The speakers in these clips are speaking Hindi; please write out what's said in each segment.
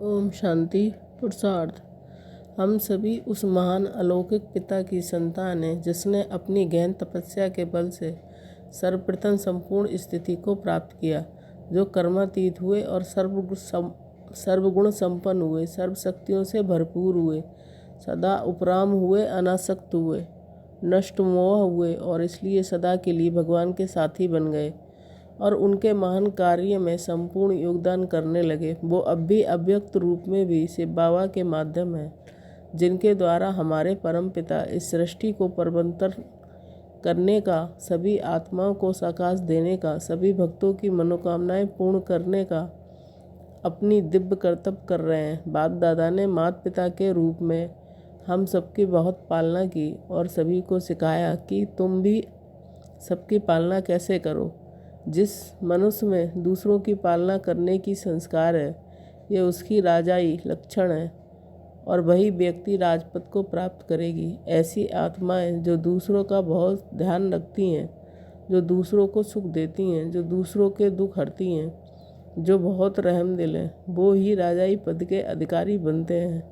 ओम शांति। पुरुषार्थ। हम सभी उस महान अलौकिक पिता की संतान हैं जिसने अपनी गहन तपस्या के बल से सर्वप्रथम संपूर्ण स्थिति को प्राप्त किया, जो कर्मातीत हुए और सर्वगुण संपन्न हुए, सर्व शक्तियों से भरपूर हुए, सदा उपराम हुए, अनासक्त हुए, नष्ट मोह हुए और इसलिए सदा के लिए भगवान के साथी बन गए और उनके महान कार्य में संपूर्ण योगदान करने लगे। वो अब भी अव्यक्त रूप में भी शिव बाबा के माध्यम हैं, जिनके द्वारा हमारे परम पिता इस सृष्टि को परवंतर करने का, सभी आत्माओं को साकाश देने का, सभी भक्तों की मनोकामनाएं पूर्ण करने का अपनी दिव्य कर्तव्य कर रहे हैं। बाप दादा ने माता पिता के रूप में हम सबकी बहुत पालना की और सभी को सिखाया कि तुम भी सबकी पालना कैसे करो। जिस मनुष्य में दूसरों की पालना करने की संस्कार है, ये उसकी राजाई लक्षण है और वही व्यक्ति राजपद को प्राप्त करेगी। ऐसी आत्माएं जो दूसरों का बहुत ध्यान रखती हैं, जो दूसरों को सुख देती हैं, जो दूसरों के दुख हरती हैं, जो बहुत रहमदिल हैं, वो ही राजाई पद के अधिकारी बनते हैं।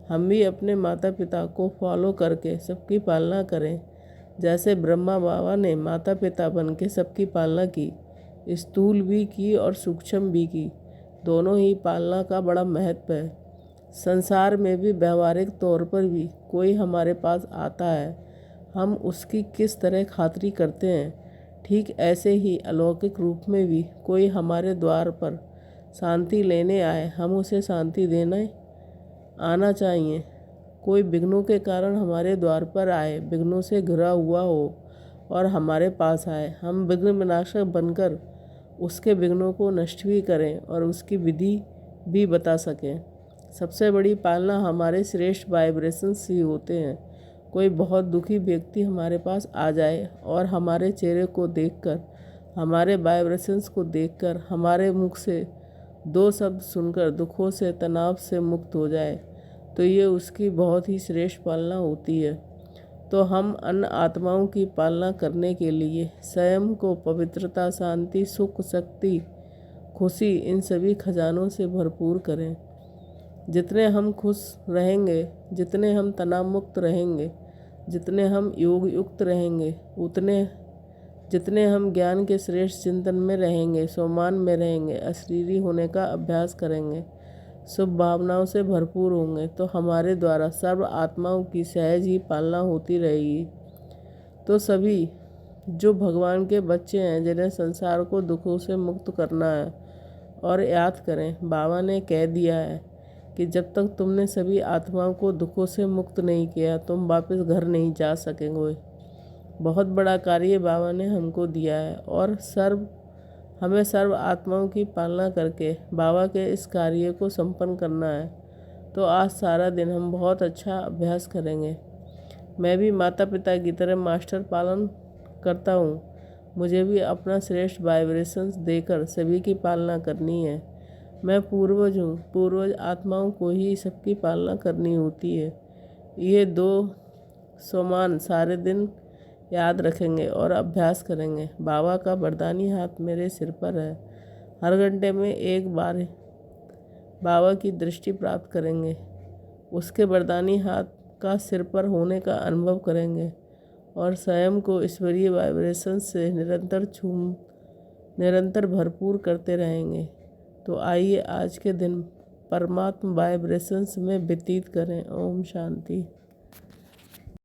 हम भी अपने माता पिता को फॉलो करके सबकी पालना करें, जैसे ब्रह्मा बाबा ने माता पिता बन के सबकी पालना की, स्थूल भी की और सूक्ष्म भी की। दोनों ही पालना का बड़ा महत्व है। संसार में भी व्यवहारिक तौर पर भी कोई हमारे पास आता है, हम उसकी किस तरह खातिरी करते हैं, ठीक ऐसे ही अलौकिक रूप में भी कोई हमारे द्वार पर शांति लेने आए, हम उसे शांति देने आना चाहिए। कोई विघ्नों के कारण हमारे द्वार पर आए, विघ्नों से घिरा हुआ हो और हमारे पास आए, हम विघ्न विनाशक बनकर उसके विघ्नों को नष्ट भी करें और उसकी विधि भी बता सकें। सबसे बड़ी पालना हमारे श्रेष्ठ वाइब्रेशंस ही होते हैं। कोई बहुत दुखी व्यक्ति हमारे पास आ जाए और हमारे चेहरे को देखकर, हमारे वाइब्रेशंस को देखकर, हमारे मुख से दो शब्द सुनकर दुखों से, तनाव से मुक्त हो जाए, तो ये उसकी बहुत ही श्रेष्ठ पालना होती है। तो हम अन्य आत्माओं की पालना करने के लिए स्वयं को पवित्रता, शांति, सुख, शक्ति, खुशी, इन सभी खजानों से भरपूर करें। जितने हम खुश रहेंगे, जितने हम तनाव मुक्त रहेंगे, जितने हम योग युक्त रहेंगे, जितने हम ज्ञान के श्रेष्ठ चिंतन में रहेंगे, सम्मान में रहेंगे, अशरीरी होने का अभ्यास करेंगे, शुभ भावनाओं से भरपूर होंगे, तो हमारे द्वारा सर्व आत्माओं की सहज ही पालना होती रहेगी। तो सभी जो भगवान के बच्चे हैं, जिन्हें संसार को दुखों से मुक्त करना है, और याद करें, बाबा ने कह दिया है कि जब तक तुमने सभी आत्माओं को दुखों से मुक्त नहीं किया, तुम वापस घर नहीं जा सकेंगे। बहुत बड़ा कार्य बाबा ने हमको दिया है और हमें सर्व आत्माओं की पालना करके बाबा के इस कार्य को संपन्न करना है। तो आज सारा दिन हम बहुत अच्छा अभ्यास करेंगे। मैं भी माता पिता की तरह मास्टर पालन करता हूँ। मुझे भी अपना श्रेष्ठ वाइब्रेशंस देकर सभी की पालना करनी है। मैं पूर्वज हूँ, पूर्वज आत्माओं को ही सबकी पालना करनी होती है। ये दो सोमान सारे दिन याद रखेंगे और अभ्यास करेंगे। बाबा का वरदानी हाथ मेरे सिर पर है। हर घंटे में एक बार बाबा की दृष्टि प्राप्त करेंगे, उसके वरदानी हाथ का सिर पर होने का अनुभव करेंगे और स्वयं को ईश्वरीय वाइब्रेशन से निरंतर भरपूर करते रहेंगे। तो आइए आज के दिन परमात्मा वाइब्रेशंस में व्यतीत करें। ओम शांति।